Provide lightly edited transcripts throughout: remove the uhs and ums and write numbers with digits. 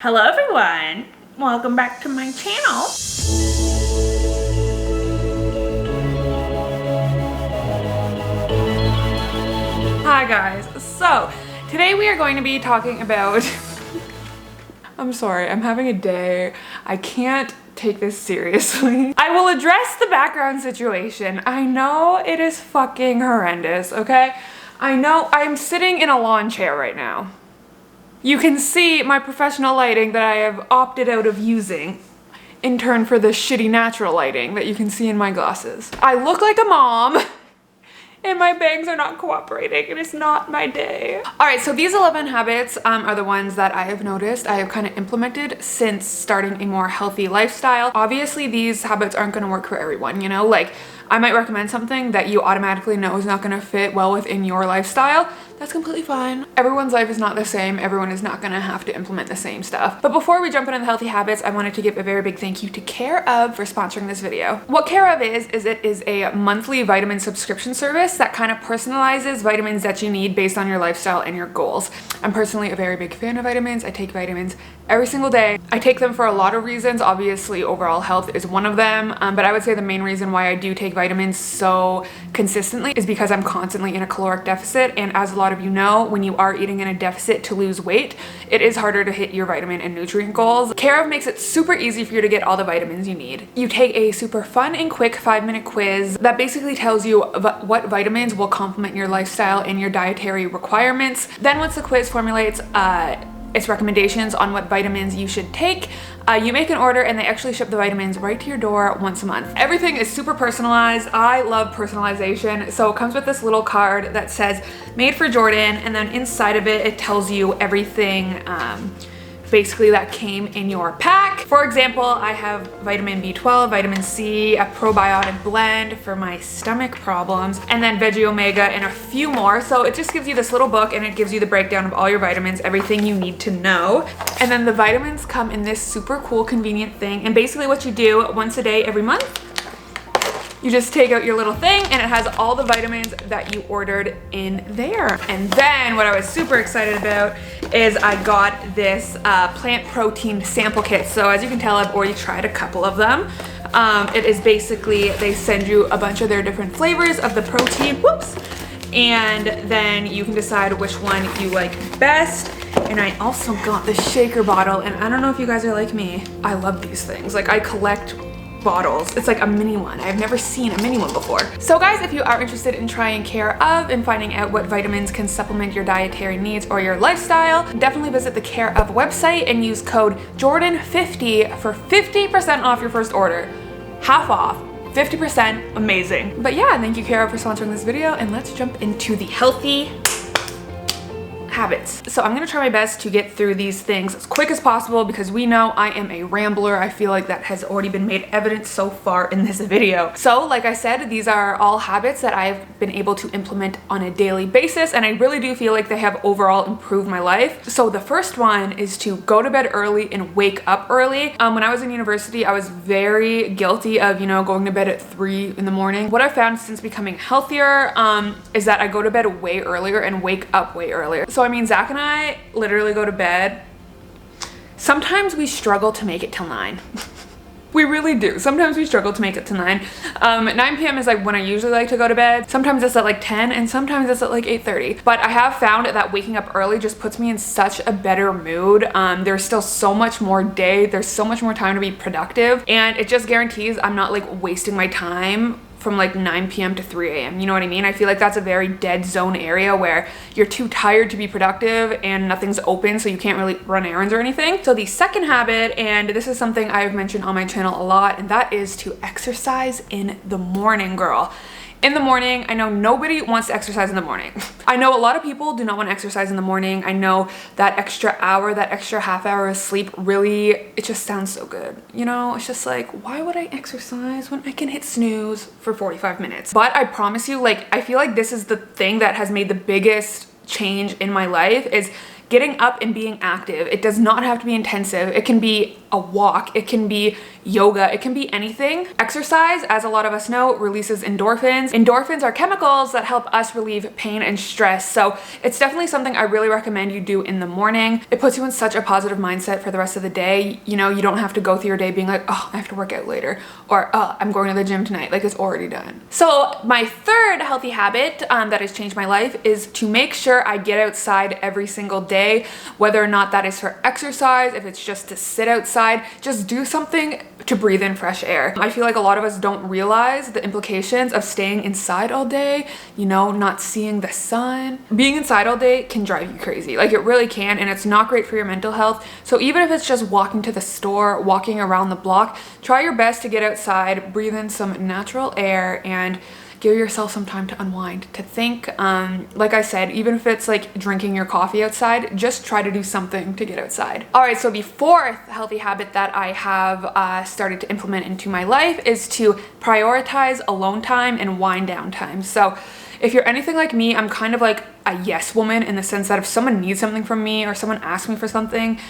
Hello everyone, welcome back to my channel. Hi guys, so today we are going to be talking about I'm sorry, I'm having a day. I can't take this seriously. I will address the background situation. I know it is fucking horrendous, okay? I know I'm sitting in a lawn chair right now. You can see my professional lighting that I have opted out of using in turn for the shitty natural lighting that you can see in my glasses. I look like a mom and my bangs are not cooperating and it's not my day. All right, so these 11 habits are the ones that I have noticed I have kind of implemented since starting a more healthy lifestyle. Obviously, these habits aren't gonna work for everyone, you know? Like, I might recommend something that you automatically know is not gonna fit well within your lifestyle. That's completely fine. Everyone's life is not the same. Everyone is not gonna have to implement the same stuff. But before we jump into the healthy habits, I wanted to give a very big thank you to Care of for sponsoring this video. What Care of is it is a monthly vitamin subscription service that kind of personalizes vitamins that you need based on your lifestyle and your goals. I'm personally a very big fan of vitamins. I take vitamins every single day. I take them for a lot of reasons. Obviously, overall health is one of them. But I would say the main reason why I do take vitamins so consistently is because I'm constantly in a caloric deficit. And as a lot of you know, when you are eating in a deficit to lose weight, it is harder to hit your vitamin and nutrient goals. Care of makes it super easy for you to get all the vitamins you need. You take a super fun and quick 5-minute quiz that basically tells you what vitamins will complement your lifestyle and your dietary requirements. Then once the quiz formulates its recommendations on what vitamins you should take, you make an order and they actually ship the vitamins right to your door once a month. Everything is super personalized. I love personalization. So it comes with this little card that says made for Jordan, and then inside of it, it tells you everything basically that came in your pack. For example, I have vitamin B12, vitamin C, a probiotic blend for my stomach problems, and then Veggie Omega and a few more. So it just gives you this little book and it gives you the breakdown of all your vitamins, everything you need to know. And then the vitamins come in this super cool, convenient thing. And basically what you do once a day, every month, you just take out your little thing and it has all the vitamins that you ordered in there. And then what I was super excited about is I got this plant protein sample kit. So as you can tell, I've already tried a couple of them. It is basically, they send you a bunch of their different flavors of the protein, whoops, and then you can decide which one you like best. And I also got the shaker bottle, and I don't know if you guys are like me, I love these things. Like, I collect bottles. It's like a mini one. I've never seen a mini one before. So guys, if you are interested in trying Care of and finding out what vitamins can supplement your dietary needs or your lifestyle, definitely visit the Care of website and use code Jordan50 for 50% off your first order. Half off. 50%, amazing. But yeah, thank you Care of for sponsoring this video, and let's jump into the healthy habits. So I'm gonna try my best to get through these things as quick as possible because we know I am a rambler. I feel like that has already been made evident so far in this video. So like I said, these are all habits that I've been able to implement on a daily basis, and I really do feel like they have overall improved my life. So the first one is to go to bed early and wake up early. When I was in university, I was very guilty of, you know, going to bed at 3 in the morning. What I found since becoming healthier is that I go to bed way earlier and wake up way earlier. So I mean, Zach and I literally go to bed. Sometimes we struggle to make it till 9. We really do. Sometimes we struggle to make it to 9. 9 p.m. is like when I usually like to go to bed. Sometimes it's at like 10 and sometimes it's at like 8:30. But I have found that waking up early just puts me in such a better mood. There's still so much more day. There's so much more time to be productive. And it just guarantees I'm not like wasting my time from like 9 p.m. to 3 a.m. You know what I mean? I feel like that's a very dead zone area where you're too tired to be productive and nothing's open, so you can't really run errands or anything. So the second habit, and this is something I've mentioned on my channel a lot, and that is to exercise in the morning, girl. In the morning, I know nobody wants to exercise in the morning. I know a lot of people do not want to exercise in the morning. I know that extra hour, that extra half hour of sleep really, it just sounds so good. You know, it's just like, why would I exercise when I can hit snooze for 45 minutes? But I promise you, like, I feel like this is the thing that has made the biggest change in my life is getting up and being active. It does not have to be intensive. It can be a walk, it can be yoga, it can be anything. Exercise, as a lot of us know, releases endorphins. Endorphins are chemicals that help us relieve pain and stress. So it's definitely something I really recommend you do in the morning. It puts you in such a positive mindset for the rest of the day. You know, you don't have to go through your day being like, oh, I have to work out later, or oh, I'm going to the gym tonight. Like, it's already done. So my third healthy habit that has changed my life is to make sure I get outside every single day, whether or not that is for exercise, if it's just to sit outside, just do something to breathe in fresh air. I feel like a lot of us don't realize the implications of staying inside all day, you know, not seeing the sun. Being inside all day can drive you crazy. Like, it really can, and it's not great for your mental health. So even if it's just walking to the store, walking around the block, try your best to get outside, breathe in some natural air, and give yourself some time to unwind, to think. Like I said, even if it's like drinking your coffee outside, just try to do something to get outside. All right, so the fourth healthy habit that I have started to implement into my life is to prioritize alone time and wind down time. So if you're anything like me, I'm kind of like a yes woman, in the sense that if someone needs something from me or someone asks me for something,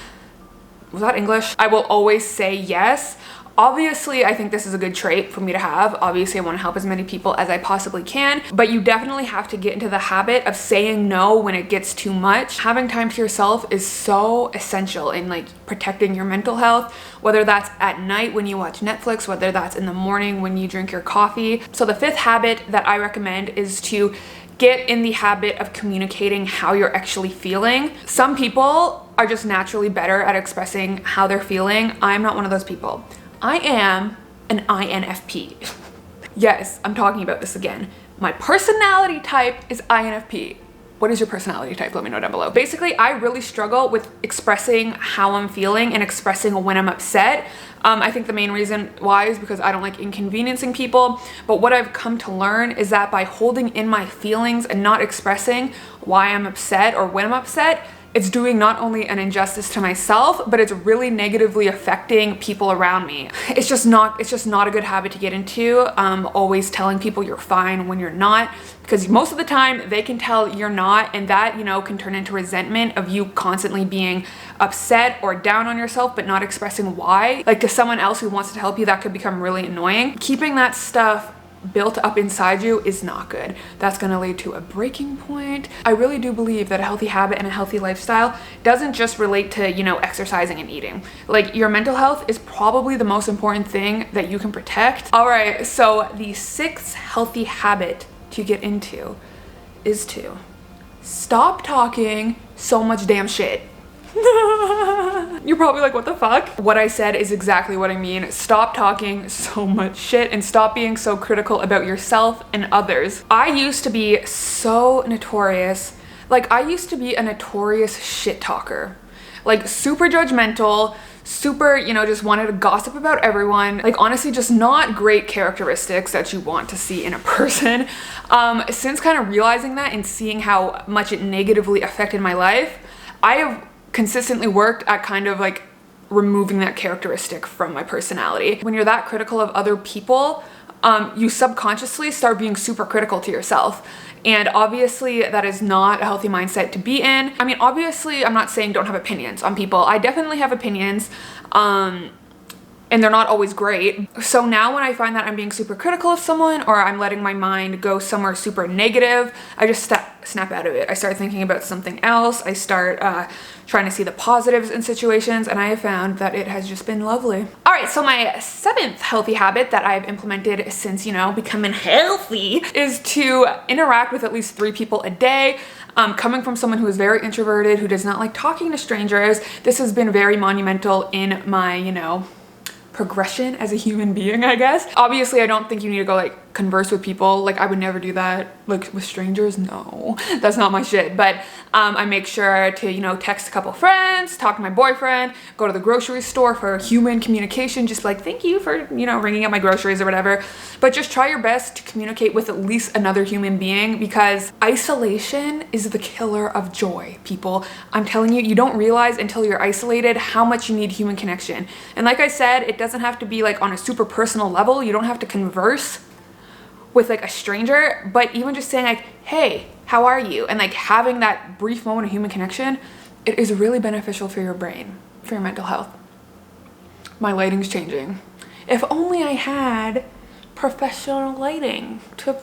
was that English? I will always say yes. Obviously, I think this is a good trait for me to have. Obviously, I want to help as many people as I possibly can, but you definitely have to get into the habit of saying no when it gets too much. Having time to yourself is so essential in like protecting your mental health, whether that's at night when you watch Netflix, whether that's in the morning when you drink your coffee. So the fifth habit that I recommend is to get in the habit of communicating how you're actually feeling. Some people are just naturally better at expressing how they're feeling. I'm not one of those people. I am an INFP. Yes, I'm talking about this again. My personality type is INFP. What is your personality type? Let me know down below. Basically, I really struggle with expressing how I'm feeling and expressing when I'm upset. I think the main reason why is because I don't like inconveniencing people. But what I've come to learn is that by holding in my feelings and not expressing why I'm upset or when I'm upset, it's doing not only an injustice to myself, but it's really negatively affecting people around me. It's just not a good habit to get into. Always telling people you're fine when you're not, because most of the time they can tell you're not, and that, you know, can turn into resentment of you constantly being upset or down on yourself but not expressing why. Like, to someone else who wants to help you, that could become really annoying. Keeping that stuff built up inside you is not good. That's going to lead to a breaking point. I really do believe that a healthy habit and a healthy lifestyle doesn't just relate to, you know, exercising and eating. Like, your mental health is probably the most important thing that you can protect. All right, so the sixth healthy habit to get into is to stop talking so much damn shit. You're probably like, what the fuck? What I said is exactly what I mean. Stop talking so much shit and stop being so critical about yourself and others. I used to be so notorious. Like, I used to be a notorious shit talker. Like, super judgmental, super, you know, just wanted to gossip about everyone. Like, honestly, just not great characteristics that you want to see in a person. Since kind of realizing that and seeing how much it negatively affected my life, I have consistently worked at kind of like removing that characteristic from my personality. When you're that critical of other people, you subconsciously start being super critical to yourself. And obviously that is not a healthy mindset to be in. I mean, obviously I'm not saying don't have opinions on people. I definitely have opinions. And they're not always great. So now when I find that I'm being super critical of someone or I'm letting my mind go somewhere super negative, I just snap out of it. I start thinking about something else. I start trying to see the positives in situations, and I have found that it has just been lovely. All right, so my seventh healthy habit that I've implemented since, you know, becoming healthy is to interact with at least 3 people a day. Coming from someone who is very introverted, who does not like talking to strangers, this has been very monumental in my, you know, progression as a human being, I guess. Obviously, I don't think you need to go like converse with people. Like, I would never do that, like with strangers. No, that's not my shit. But I make sure to, you know, text a couple friends, talk to my boyfriend, go to the grocery store for human communication, just like, thank you for, you know, ringing up my groceries or whatever. But just try your best to communicate with at least another human being, because isolation is the killer of joy, people. I'm telling you, you don't realize until you're isolated how much you need human connection. And like I said, it doesn't have to be like on a super personal level. You don't have to converse with like a stranger, but even just saying like, hey, how are you? And like having that brief moment of human connection, it is really beneficial for your brain, for your mental health. My lighting's changing. If only I had professional lighting to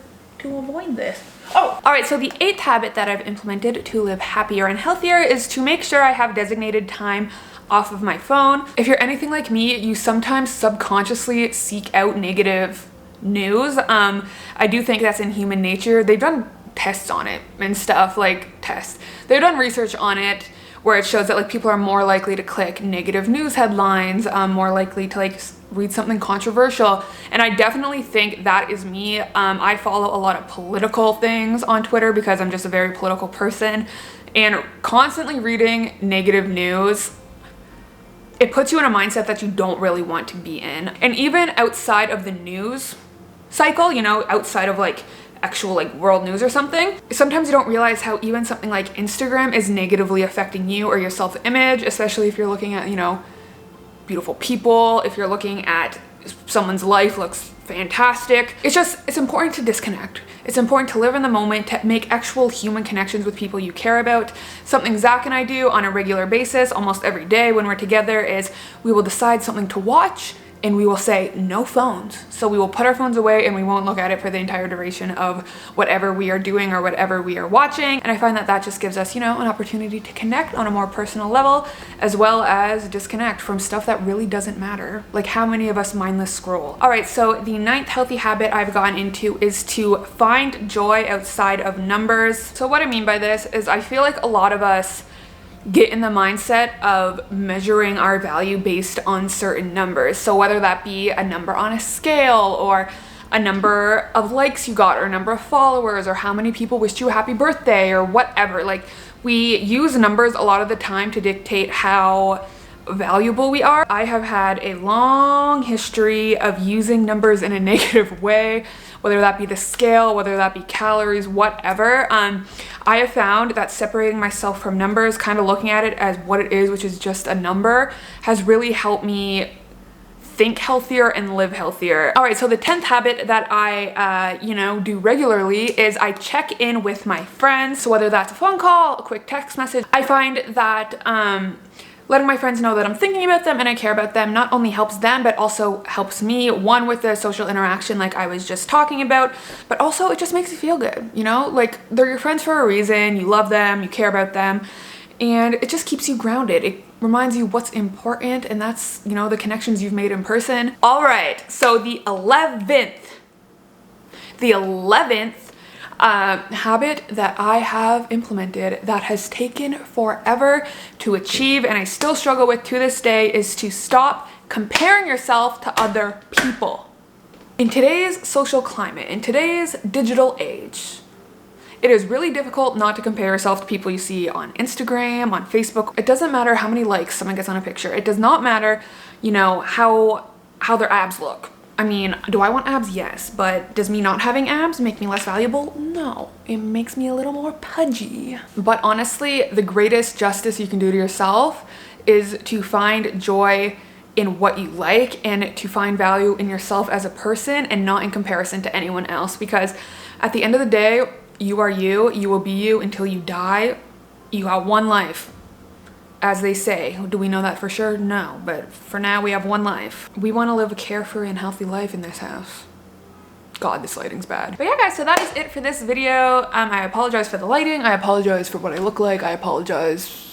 avoid this. Oh, all right, so the 8th habit that I've implemented to live happier and healthier is to make sure I have designated time off of my phone. If you're anything like me, you sometimes subconsciously seek out negative news. I do think that's in human nature. They've done tests on it and stuff, like tests. They've done research on it where it shows that like people are more likely to click negative news headlines, more likely to like read something controversial. And I definitely think that is me. I follow a lot of political things on Twitter because I'm just a very political person, and constantly reading negative news, it puts you in a mindset that you don't really want to be in. And even outside of the news cycle, you know, outside of like actual like world news or something, sometimes you don't realize how even something like Instagram is negatively affecting you or your self-image, especially if you're looking at, you know, beautiful people, if you're looking at someone's life looks fantastic. It's important to disconnect. It's important to live in the moment, to make actual human connections with people you care about. Something Zach and I do on a regular basis, almost every day when we're together, is we will decide something to watch and we will say no phones. So we will put our phones away and we won't look at it for the entire duration of whatever we are doing or whatever we are watching. And I find that that just gives us, you know, an opportunity to connect on a more personal level, as well as disconnect from stuff that really doesn't matter. Like how many of us mindless scroll? All right, so the 9th healthy habit I've gotten into is to find joy outside of numbers. So what I mean by this is I feel like a lot of us get in the mindset of measuring our value based on certain numbers. So whether that be a number on a scale, or a number of likes you got, or a number of followers, or how many people wished you a happy birthday, or whatever. Like, we use numbers a lot of the time to dictate how valuable we are. I have had a long history of using numbers in a negative way, whether that be the scale, whether that be calories, whatever. I have found that separating myself from numbers, kind of looking at it as what it is, which is just a number, has really helped me think healthier and live healthier. All right, so the 10th habit that I, you know, do regularly is I check in with my friends. So whether that's a phone call, a quick text message, I find that letting my friends know that I'm thinking about them and I care about them not only helps them, but also helps me, one, with the social interaction like I was just talking about, but also it just makes you feel good, you know? Like, they're your friends for a reason, you love them, you care about them, and it just keeps you grounded. It reminds you what's important, and that's, you know, the connections you've made in person. All right, so the 11th habit that I have implemented that has taken forever to achieve, and I still struggle with to this day, is to stop comparing yourself to other people. In today's social climate, in today's digital age, it is really difficult not to compare yourself to people you see on Instagram, on Facebook. It doesn't matter how many likes someone gets on a picture. It does not matter, you know, how their abs look. I mean, do I want abs? Yes, but does me not having abs make me less valuable? No, it makes me a little more pudgy. But honestly, the greatest justice you can do to yourself is to find joy in what you like and to find value in yourself as a person and not in comparison to anyone else. Because at the end of the day, you are you, you will be you until you die. You have one life. As they say. Do we know that for sure? No, but for now we have one life. We want to live a carefree and healthy life in this house. God, this lighting's bad. But yeah, guys, so that is it for this video. I apologize for the lighting. I apologize for what I look like. I apologize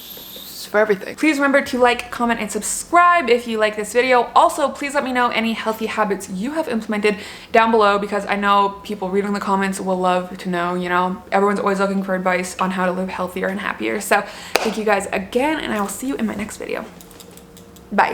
for everything. Please remember to like, comment, and subscribe if you like this video. Also, please let me know any healthy habits you have implemented down below, because I know people reading the comments will love to know, you know, everyone's always looking for advice on how to live healthier and happier. So thank you guys again, and I will see you in my next video. Bye.